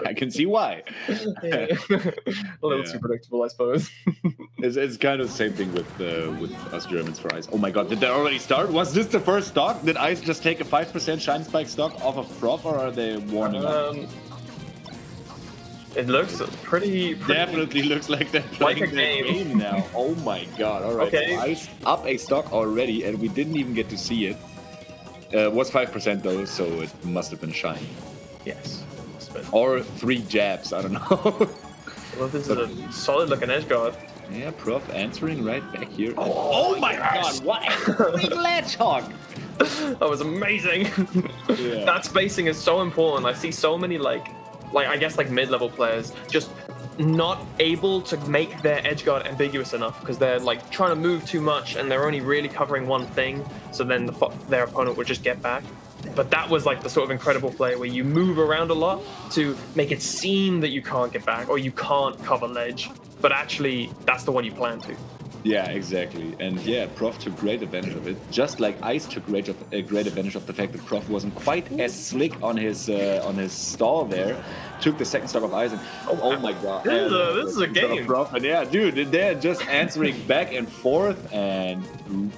I can see why. Yeah. A little too predictable, I suppose. It's kind of the same thing with us Germans for Ice. Oh my god, did they already start? Was this the first stock? Did Ice just take a 5% Shine Spike stock off of Prof, or are they warming up? It looks pretty Definitely looks like they're playing like a game now. Oh my god, alright. Okay. So Ice up a stock already, and we didn't even get to see it. Was 5% though, so it must have been Shine. Yes. Must have been. Or 3 jabs, I don't know. Well, this is a solid looking edge guard. Yeah, Prof answering right back here. Oh my god, what a big ledge hog! That was amazing. Yeah. That spacing is so important. I see so many like I guess like mid-level players just not able to make their edge guard ambiguous enough because they're like trying to move too much and they're only really covering one thing, so then their opponent would just get back. But that was like the sort of incredible play where you move around a lot to make it seem that you can't get back or you can't cover ledge, but actually that's the one you plan to. Yeah, exactly. And yeah, Prof took great advantage of it. Just like Ice took great advantage of the fact that Prof wasn't quite as slick on his stall there. Took the second stock of Ice and oh my god. This is a game. Prof, and yeah, dude, they're just answering back and forth and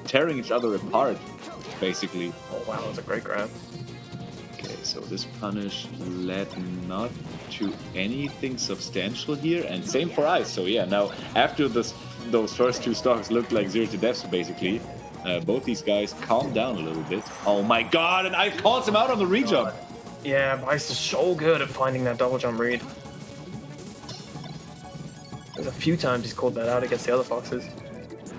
tearing each other apart, basically. Oh wow, that was a great grab. Okay, so this punish led not to anything substantial here, and same for Ice. So yeah, now after those first 2 stocks looked like 0 to deaths basically, both these guys calmed down a little bit. Oh my god, and Ice calls him out on the re-jump. Yeah, Ice is so good at finding that double jump read. There's a few times he's called that out against the other foxes.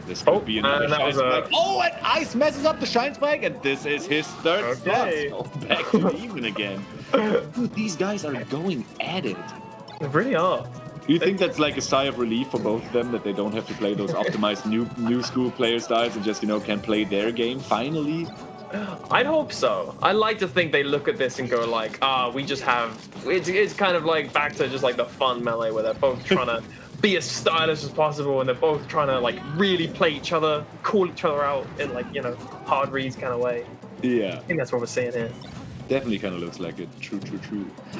This could be another Shine Spike. Oh, and Ice messes up the Shine Spike, and this is his third stock. So back to even again. Dude, these guys are going at it. They really are. Do you think that's like a sigh of relief for both of them, that they don't have to play those optimized new school player styles and just, can play their game finally? I'd hope so. I like to think they look at this and go like, we just have... It's kind of like back to just like the fun melee where they're both trying to be as stylish as possible and they're both trying to like really play each other, call each other out in like, hard reads kind of way. Yeah. I think that's what we're seeing here. Definitely kind of looks like it. True.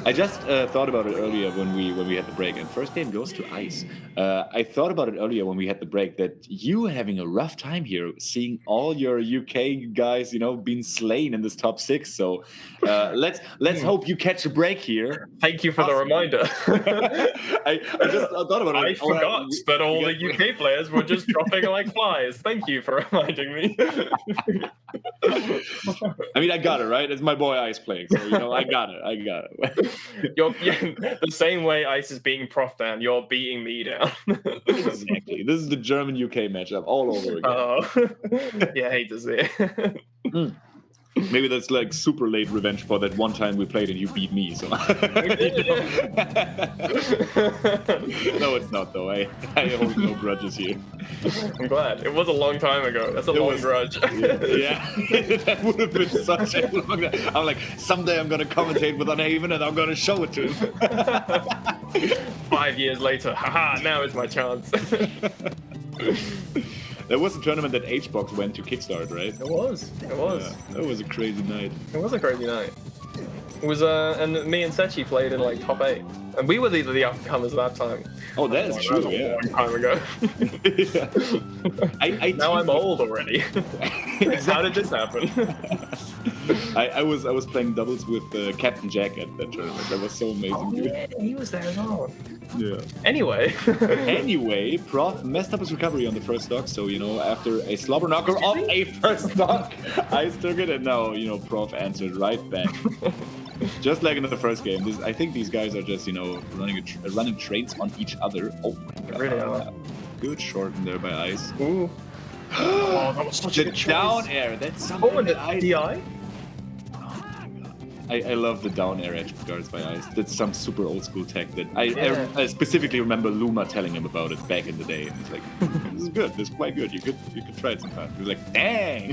I just thought about it earlier when we had the break, and first game goes to Ice. I thought about it earlier when we had the break that you having a rough time here, seeing all your UK guys, being slain in this top 6. So let's hope you catch a break here. Thank you for the reminder. I just thought about it. I forgot that all the UK players were just dropping like flies. Thank you for reminding me. I mean, I got it, right? It's my boy Ice playing, so I got it. You're the same way Ice is beating Prof down, you're beating me down. Exactly. This is the German UK matchup all over again. Oh, yeah, I hate to see it. Maybe that's like super late revenge for that one time we played and you beat me. So no, it's not though. I hold no grudges here. I'm glad. It was a long time ago. That's a long grudge. Yeah. That would have been such a long time. I'm like, someday I'm gonna commentate with Unaven and I'm gonna show it to him. 5 years later, haha, now is my chance. There was a tournament that HBox went to kickstart, right? It was. Yeah, that was a crazy night. It was a crazy night. It was, and me and Sechi played in like top 8, and we were the up-and-comers at that time. Oh, that is true. A long time ago. Yeah. Now I'm old already. How did this happen? I was playing doubles with Captain Jack at that tournament. That was so amazing. Oh, yeah, he was there as well. Yeah. Anyway, Prof messed up his recovery on the first stock, so after a slobber knocker off a first stock, Ice took it, and now Prof answered right back. Just like in the first game. I think these guys are just running trains on each other. Oh my god! Really are. Good short in there by Ice. Ooh. Oh, that was such a good down air. That's something and the that DI. I love the down air edge guards by Ice. That's some super old school tech that I specifically remember Luma telling him about it back in the day. And he's like, this is good. This is quite good. You could try it sometime. He was like, dang.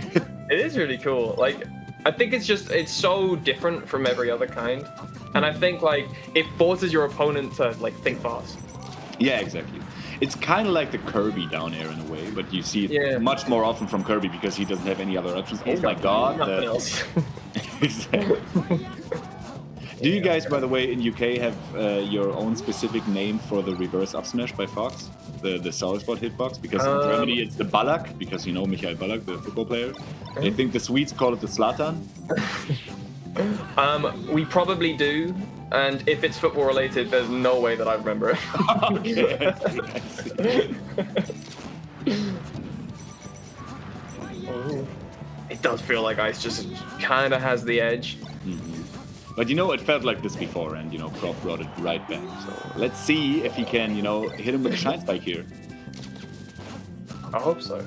It is really cool. Like, I think it's so different from every other kind. And I think like it forces your opponent to like think fast. Yeah, exactly. It's kind of like the Kirby down air in a way, but you see it much more often from Kirby because he doesn't have any other options. Oh my god. Nothing else. Do you guys, by the way, in UK have your own specific name for the reverse up smash by Fox, the solid spot hitbox? Because in Germany it's the Ballack, because you know Michael Ballack, the football player. I think the Swedes call it the Zlatan. We probably do, and if it's football related, there's no way that I remember it. Okay, I see. It does feel like Ice just kind of has the edge. But you know, it felt like this before, and you know, Prof brought it right back. So let's see if he can, you know, hit him with a shine spike here. I hope so.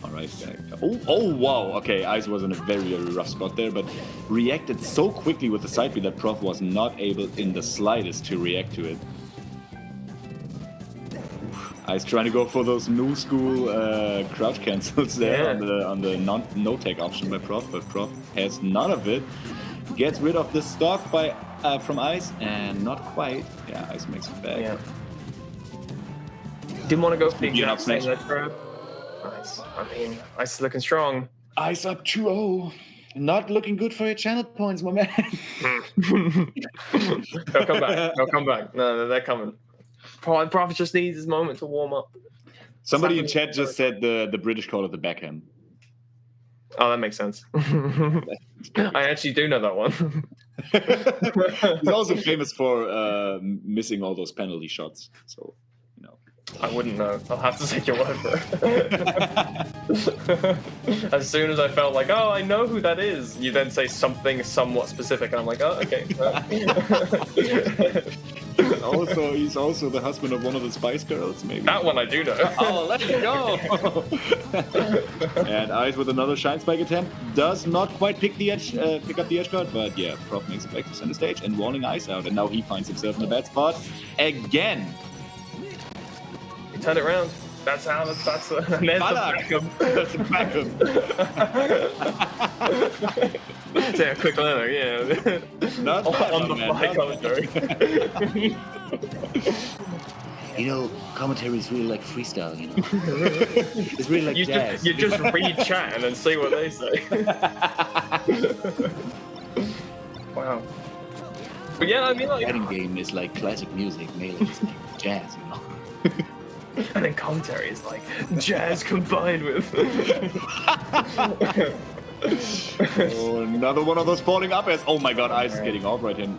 All right, back. Oh, wow. Okay, Ice was in a very, very rough spot there, but reacted so quickly with the side B that Prof was not able in the slightest to react to it. Ice trying to go for those new school crouch cancels there on the no tag option by Prof, but Prof has none of it. Gets rid of the stock by from Ice, and not quite. Yeah, Ice makes it back. Yeah. Didn't want to go for the Maybe an exact up same smash. ledge grab. Nice. I mean, Ice is looking strong. Ice up 2-0. Not looking good for your channel points, my man. They'll come back. They'll come back. No, they're coming. Prophet just needs his moment to warm up. Somebody in chat just said the British call it the backhand. Oh, that makes sense. I actually do know that one. He's also famous for missing all those penalty shots. So, you know. I wouldn't know. I'll have to take your word for it. As soon as I felt like, oh, I know who that is, you then say something somewhat specific, and I'm like, oh, okay. Also, he's also the husband of one of the Spice Girls, maybe. That one I do know. Oh, let's go! And Ice with another shine spike attempt does not quite pick up the edge guard, but yeah, Prof makes it back to center stage and warning Ice out, and now he finds himself in a bad spot again. You turn it around. That's how. That's the. And there's That's a backup. Say a quick learner, yeah. Not bad, on the man, fly not commentary. You know, commentary is really like freestyle, you know. It's really like jazz. You just read chat and then see what they say. Wow. But yeah, I mean, like, Fighting game is like classic music, melee is like jazz, you know. and then commentary is like jazz combined with. Oh, another one of those falling up airs. Oh my god, Ice is getting off right hand.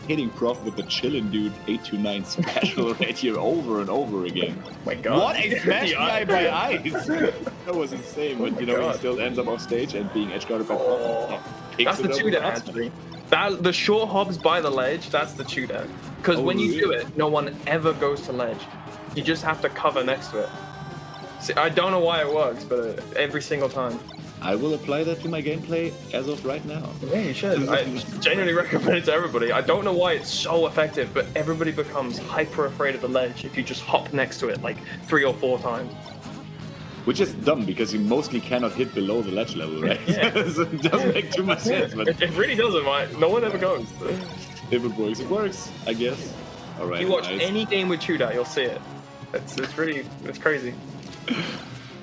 Hitting Prof with the chillin' dude 829 special right here over and over again. Oh my god. What a smash guy by Ice! That was insane, but you know, God. he still ends up off stage and being edge guarded by Prof. That's the two down, actually. The short hops by the ledge, that's the two down. Because when you do it, no one ever goes to ledge. You just have to cover next to it. See, I don't know why it works, but every single time. I will apply that to my gameplay as of right now. Yeah, you should. I genuinely recommend it to everybody. I don't know why it's so effective, but everybody becomes hyper afraid of the ledge if you just hop next to it like 3 or 4 times. Which is dumb because you mostly cannot hit below the ledge level, right? Yeah. So it doesn't make too much sense. But It really doesn't, right? No one ever goes. if it works, I guess. All right. If you watch Ice. any game with Chuda, you'll see it. It's crazy.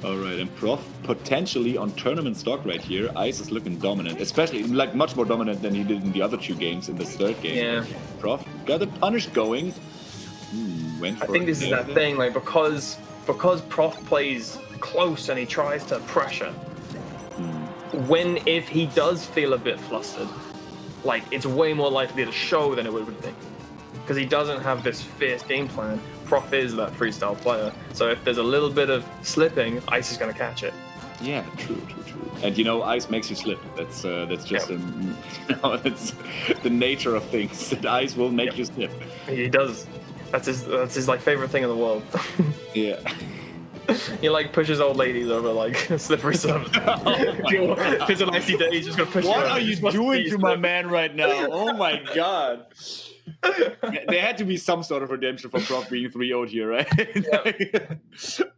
All right, and Prof potentially on tournament stock right here. Ice is looking dominant, especially like much more dominant than he did in the other 2 games in this 3rd game. Yeah. Prof got the punish going. Went I for think this is that thing, like because Prof plays close and he tries to pressure. If he does feel a bit flustered, like it's way more likely to show than it would be. Because he doesn't have this fierce game plan. Prof is that freestyle player. So if there's a little bit of slipping, Ice is going to catch it. Yeah, true. And you know, Ice makes you slip. That's just that's the nature of things. That Ice will make you slip. He does. That's his like favorite thing in the world. Yeah. He like pushes old ladies over like slippery surface. If it's an icy day, he's just gonna push. What her. are you doing to my man right now? Oh my god. There had to be some sort of redemption for Prof being 3-0'd here, right? Yep.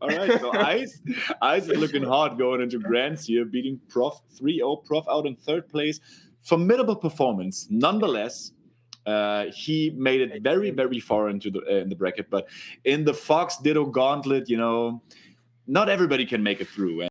All right, so Ice is looking hard going into Grands here, beating Prof 3-0. Prof out in 3rd place. Formidable performance. Nonetheless, he made it very, very far into in the bracket, but in the Fox Ditto Gauntlet, you know, not everybody can make it through.